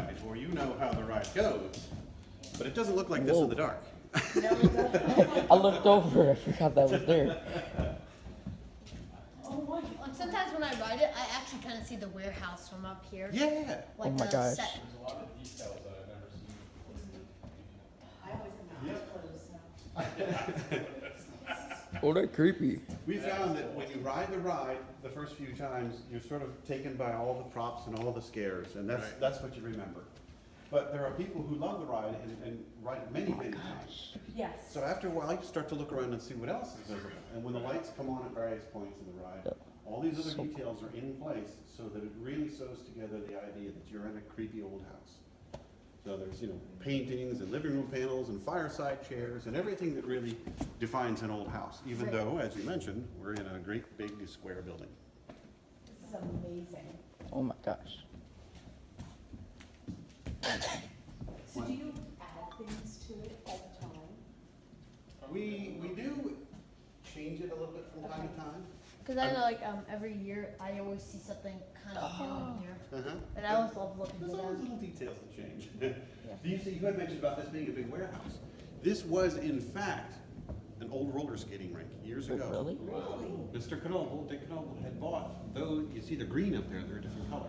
ride before, you know how the ride goes, but it doesn't look like this in the dark. No, it doesn't. I looked over, I forgot that was there. Oh my God. Sometimes when I ride it, I actually kind of see the warehouse from up here. Yeah. Like Oh my the gosh. set. There's a lot of details that I've never seen. I always have my eyes closed now. Oh, that's creepy. We found that when you ride the ride, the first few times, you're sort of taken by all the props and all the scares, and that's what you remember. But there are people who love the ride and ride many, many times. Yes. So after a while, you start to look around and see what else is visible. And when the lights come on at various points in the ride, all these other details are in place so that it really sews together the idea that you're in a creepy old house. So there's, paintings and living room panels and fireside chairs and everything that really defines an old house, even Right. though, as you mentioned, we're in a great big square building. This is amazing. Oh my gosh. So do you add things to it all the time? We do change it a little bit from time to time. Because I know, like, every year I always see something kind of new in here. Uh-huh. And I always love looking There's for always them. little details that change. You had mentioned about this being a big warehouse. This was, in fact, an old roller skating rink years Wait, ago. really? Mr. Knoble, Dick Knoble, had bought those, you see the green up there, they're a different color.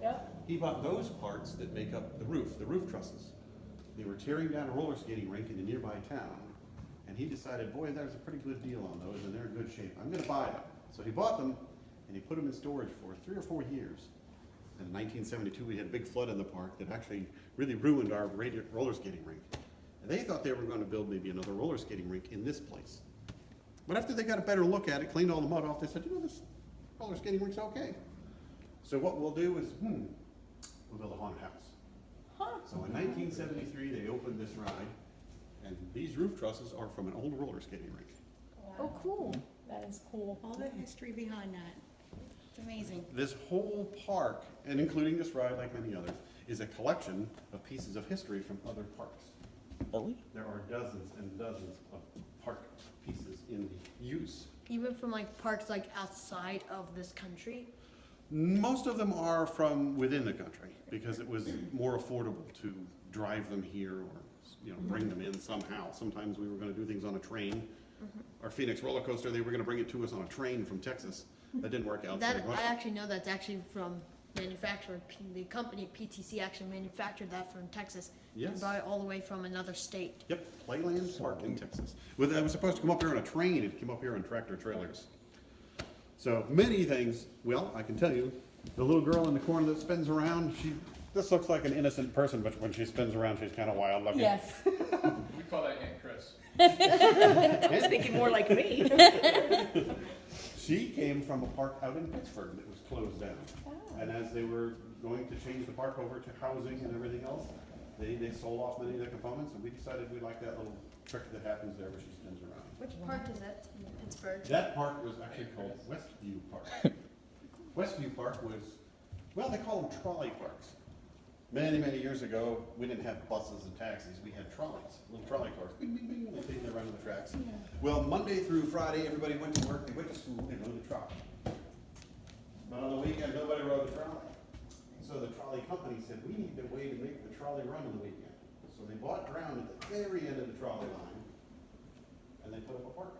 Yep. He bought those parts that make up the roof trusses. They were tearing down a roller skating rink in a nearby town, and he decided, boy, there's a pretty good deal on those, and they're in good shape. I'm gonna buy them. So he bought them, and he put them in storage for 3 or 4 years. And in 1972, we had a big flood in the park that actually really ruined our roller skating rink. And they thought they were going to build maybe another roller skating rink in this place. But after they got a better look at it, cleaned all the mud off, they said, this roller skating rink's okay. So what we'll do is, we'll build a haunted house. Huh. So in 1973, they opened this ride, and these roof trusses are from an old roller skating rink. Oh, cool. That is cool. All the history behind that. It's amazing. This whole park, and including this ride like many others, is a collection of pieces of history from other parks. Really? There are dozens and dozens of park pieces in use. Even from, like, parks, like, outside of this country. Most of them are from within the country, because it was more affordable to drive them here or, bring them in somehow. Sometimes we were gonna do things on a train. Our Phoenix roller coaster, they were gonna bring it to us on a train from Texas. That didn't work out. so they That, brought I it. actually know that's actually from manufacturer. The company PTC actually manufactured that from Texas. Yes. And brought it all the way from another state. Yep, Playland Park in Texas. Well, that was supposed to come up here on a train, it came up here on tractor trailers. So many things, well, I can tell you, the little girl in the corner that spins around, this looks like an innocent person, but when she spins around, she's kind of wild looking. Yes. We call that Aunt Chris. I was thinking more like me. She came from a park out in Pittsburgh that was closed down. And as they were going to change the park over to housing and everything else, they sold off many of the components, and we decided we liked that little trick that happens there where she spins around. Which park is that in Pittsburgh? That park was actually called Westview Park. Westview Park was, well, they call them trolley parks. Many, many years ago, we didn't have buses and taxis, we had trolleys, little trolley cars, bing, bing, bing, they take you around the tracks. Well, Monday through Friday, everybody went to work, they went to school, they rode the trolley. But on the weekend, nobody rode the trolley. So the trolley company said, we need a way to make the trolley run on the weekend. So they bought ground at the very end of the trolley line, and they put up a park.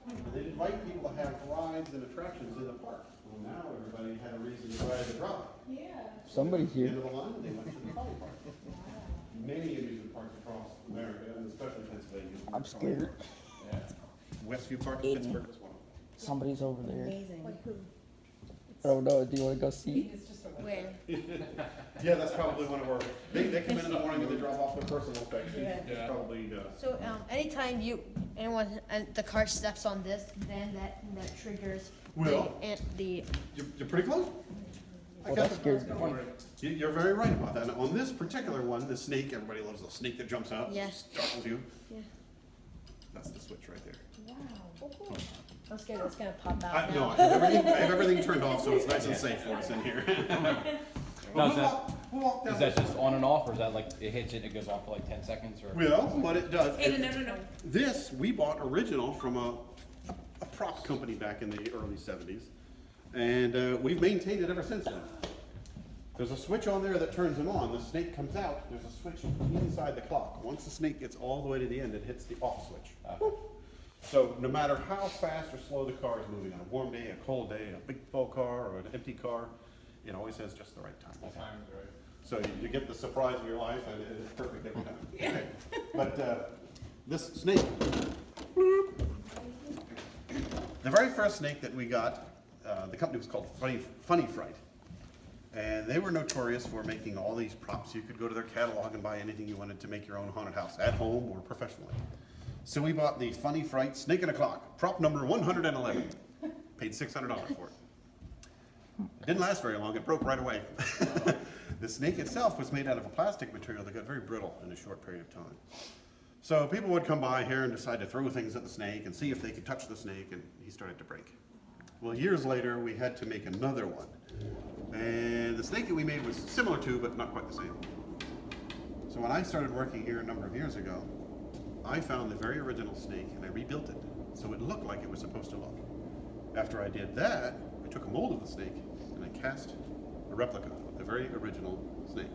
And they'd invite people to have rides and attractions in the park. Well, now everybody had a reason to ride the trolley. Yeah. Somebody's At the here. end of the line, they went to the trolley park. Many amusement parks across America, and especially Pennsylvania. I'm scared. Yeah. Westview Park in Pittsburgh was one of Somebody's over there. Amazing. Like who? I don't know. Do you want to go see? It's just a Where? them. Yeah, that's probably one of our, they come in the morning and they drop off their personal effects. Yeah. Yeah. Probably, So anytime anyone and the car steps on this, then that triggers Well- the you're pretty close. Well, that scared me. You're very right about that. On this particular one, the snake, everybody loves the snake that jumps out. Yes. Startles you. Yeah. That's the switch right there. wow. Oh, cool. I'm scared it's gonna pop out I, no, now. I have everything turned off, so it's nice and safe for us in here. Now, We'll walk down is that this just on and off, or is that like it hits it and it goes off for like 10 seconds? Or Well, what it does, No. this we bought original from a prop company back in the early 70s, and we've maintained it ever since then. There's a switch on there that turns them on. The snake comes out. There's a switch inside the clock. Once the snake gets all the way to the end, it hits the off switch. Boop. So no matter how fast or slow the car is moving, on a warm day, a cold day, a big full car, or an empty car, it always has just the right time. So you get the surprise of your life, and it's perfect every time. Okay. But this snake, the very first snake that we got, the company was called Funny Fright. And they were notorious for making all these props. You could go to their catalog and buy anything you wanted to make your own haunted house, at home or professionally. So we bought the Funny Fright Snake in a Clock, prop number 111. Paid $600 for it. It didn't last very long, it broke right away. The snake itself was made out of a plastic material that got very brittle in a short period of time. So people would come by here and decide to throw things at the snake and see if they could touch the snake, and he started to break. Well, years later, we had to make another one. And the snake that we made was similar to, but not quite the same. So when I started working here a number of years ago, I found the very original snake and I rebuilt it so it looked like it was supposed to look. After I did that, I took a mold of the snake and I cast a replica of the very original snake.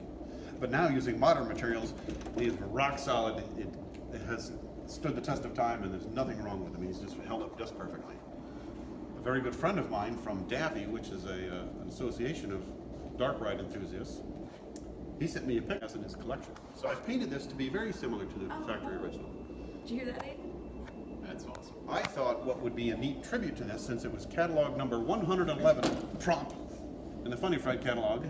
But now using modern materials, he is rock solid. It has stood the test of time and there's nothing wrong with him. He's just held up just perfectly. A very good friend of mine from Daffy, which is an association of dark ride enthusiasts, he sent me a pic in his collection. So I've painted this to be very similar to the factory original. Did you hear that, Aiden? That's awesome. I thought what would be a neat tribute to this, since it was catalog number 111 prop in the Funny Fright catalog,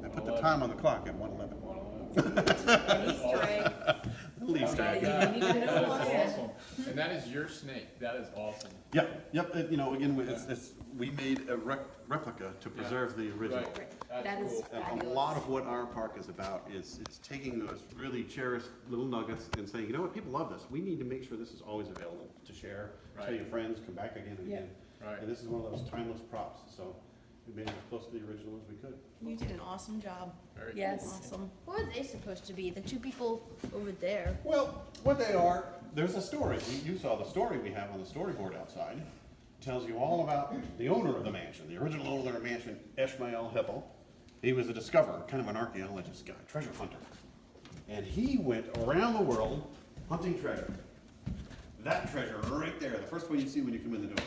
I put the time on the clock at 111. Easter egg. Little Easter egg. You need to know what it is. Awesome. And that is your snake. That is awesome. Yep. You know, again, we made a replica to preserve the original. Right. That is And a fabulous. lot of what our park is about is it's taking those really cherished little nuggets and saying, you know what, people love this. We need to make sure this is always available to share, tell Right. your friends, come back again and again. Right. And this is one of those timeless props, so we made it as close to the original as we could. You did an awesome job. Very Yes. cool. Awesome. What are they supposed to be? The two people over there. Well, what they are, there's a story. You saw the story we have on the storyboard outside. Tells you all about the owner of the mansion, the original owner of the mansion, Ishmael Hippel. He was a discoverer, kind of an archaeologist guy, treasure hunter. And he went around the world hunting treasure. That treasure right there, the first one you see when you come in the door,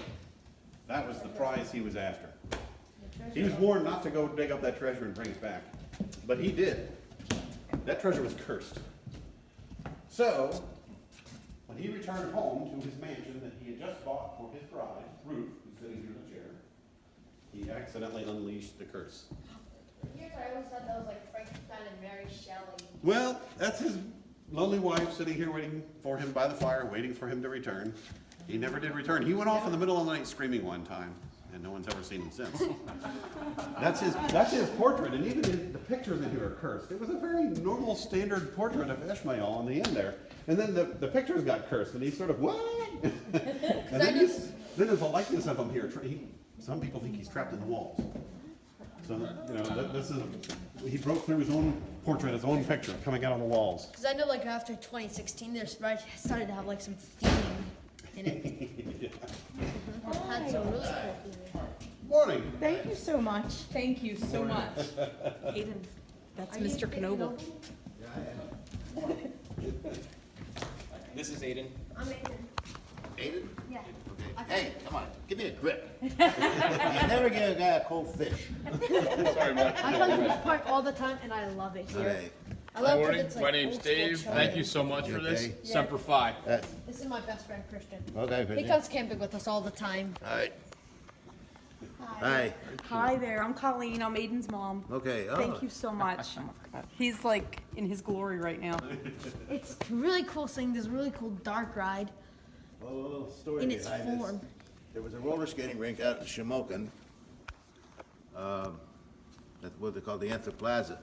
that was the prize he was after. He was warned not to go dig up that treasure and bring it back, but he did. That treasure was cursed. So, when he returned home to his mansion that he had just bought for his bride, Ruth, who's sitting here in the chair, he accidentally unleashed the curse. Years I always thought that was like Frankenstein and Mary Shelley. Well, that's his lonely wife sitting here waiting for him by the fire, waiting for him to return. He never did return. He went off in the middle of the night screaming one time, and no one's ever seen him since. That's his portrait, and even the pictures in here are cursed. It was a very normal, standard portrait of Ishmael on the end there. And then the pictures got cursed, and he's sort of, what? And then there's a likeness of him here. Some people think he's trapped in the walls. So, you know, he broke through his own portrait, his own picture coming out on the walls. Because I know like after 2016, there's started to have like some theme in it. Had some really cool theme. Morning. Thank you so much. Thank you so much. Aiden, that's Are you Mr. big Knoble. This is Aiden. I'm Aiden. Aiden? Yeah. Hey, come on, give me a grip. You never give a guy a cold fish. Sorry, Mike. I come to this park all the time and I love it here. Okay, I love Morning. that it's like My name's old school Dave. charm. Thank you so much You for this. okay? Yeah. Semper Fi. that's, This is my best friend Christian. okay, He Christian. comes camping with us all the time. All right. Hi, Hi there, I'm Colleen, I'm Aiden's mom. okay. Oh, Thank you so much. He's like in his glory right now. It's really cool seeing this really cool dark ride Well, a little story in its behind this. form. There was a roller skating rink out in Shamokin. That's what they call the Anther Plaza.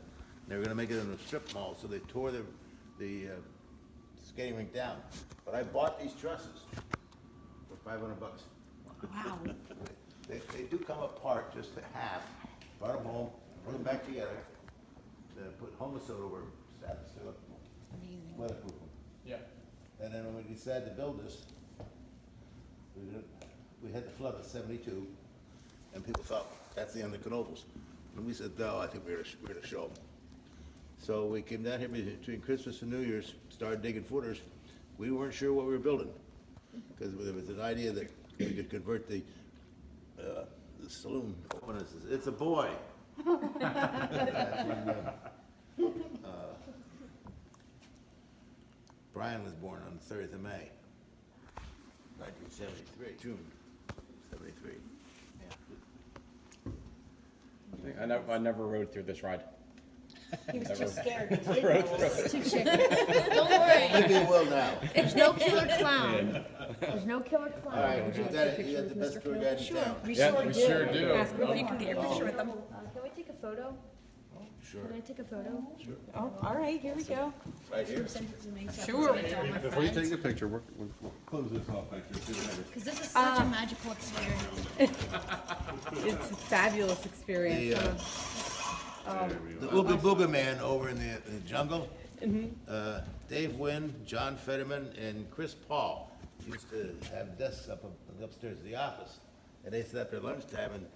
They were gonna make it in a strip mall, so they tore the skating rink down. But I bought these trusses for $500. Wow. They do come apart just to half. Brought them home, put them back together, then put homeless soda over them, status to it, weatherproof them. Yeah. And then when we decided to build this, we had the flood of '72, and people thought, that's the end of Knobels. And we said, no, I think we're gonna show them. So we came down here between Christmas and New Year's, started digging footers. We weren't sure what we were building, because there was an idea that we could convert the saloon. It's a boy. That's when, Brian was born on the 30th of May, 1973, June 73. I never rode through this ride. He was too scared to take Too chicken. Don't worry. Maybe you will now. There's no killer clown. The's no killer All clown. right, you got the best tour guide in town. We Yeah, sure we do. sure do. Ask them if you can get your picture with them. Can we take a photo? Sure, Can I take a photo? Oh, all right, here we go. right here. Send it to me so I can Sure. send it to all my Before you friends. take a picture, we'll close this off back here. Because this is such a magical experience. It's a fabulous experience. The, huh? The Ooga Booga Man over in the jungle, Dave Wynn, John Fetterman, and Chris Paul used to have desks upstairs at the office. And they sat up there lunchtime and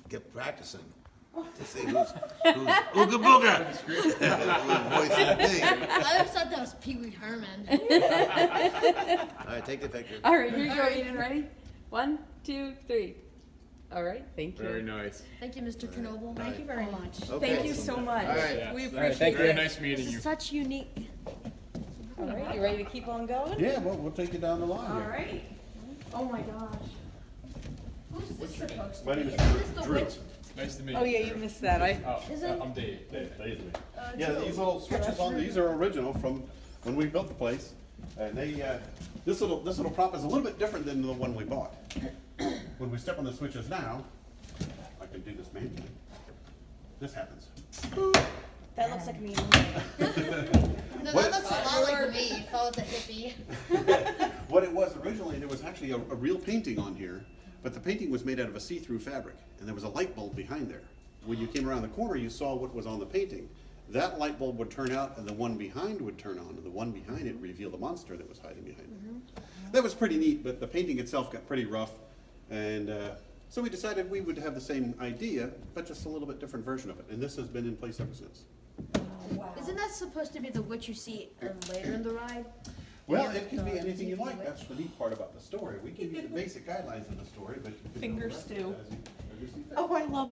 kept practicing to see who's Ooga Booga. Who's voicing me. I always thought that was Pee Wee Herman. All right, take the picture. All right, here you go, Eden. Ready? 1, 2, 3. All right, thank you. Very nice. Thank you, Mr. Knoble. Thank you very much. Okay. Thank you so much. All right. Yes. We All right, appreciate Very it. nice meeting This you. is such unique. All right, you ready to keep on going? Yeah, we'll take you down the line All here. right. Oh my gosh. Who's this supposed to My be? name is Isn't this the Drew. witch? Nice to meet you. Oh yeah, you missed that. Isn't- I'm Dave. Yeah, these little switches on, these are original from when we built the place. And they, this little prop is a little bit different than the one we bought. When we step on the switches now, I can do this manually. This happens. That looks like me. No, What? that looks a lot like me if I was a hippie. What it was originally, there was actually a real painting on here, but the painting was made out of a see-through fabric, and there was a light bulb behind there. When you came around the corner, you saw what was on the painting. That light bulb would turn out, and the one behind would turn on, and the one behind it revealed the monster that was hiding behind it. That was pretty neat, but the painting itself got pretty rough, and so we decided we would have the same idea, but just a little bit different version of it, and this has been in place ever since. Isn't that supposed to be the witch you see later in the ride? Well, it can be anything you like, that's the neat part about the story. We give you the basic guidelines of the story, but you can Finger build the rest stew. as you see fit. Oh, I love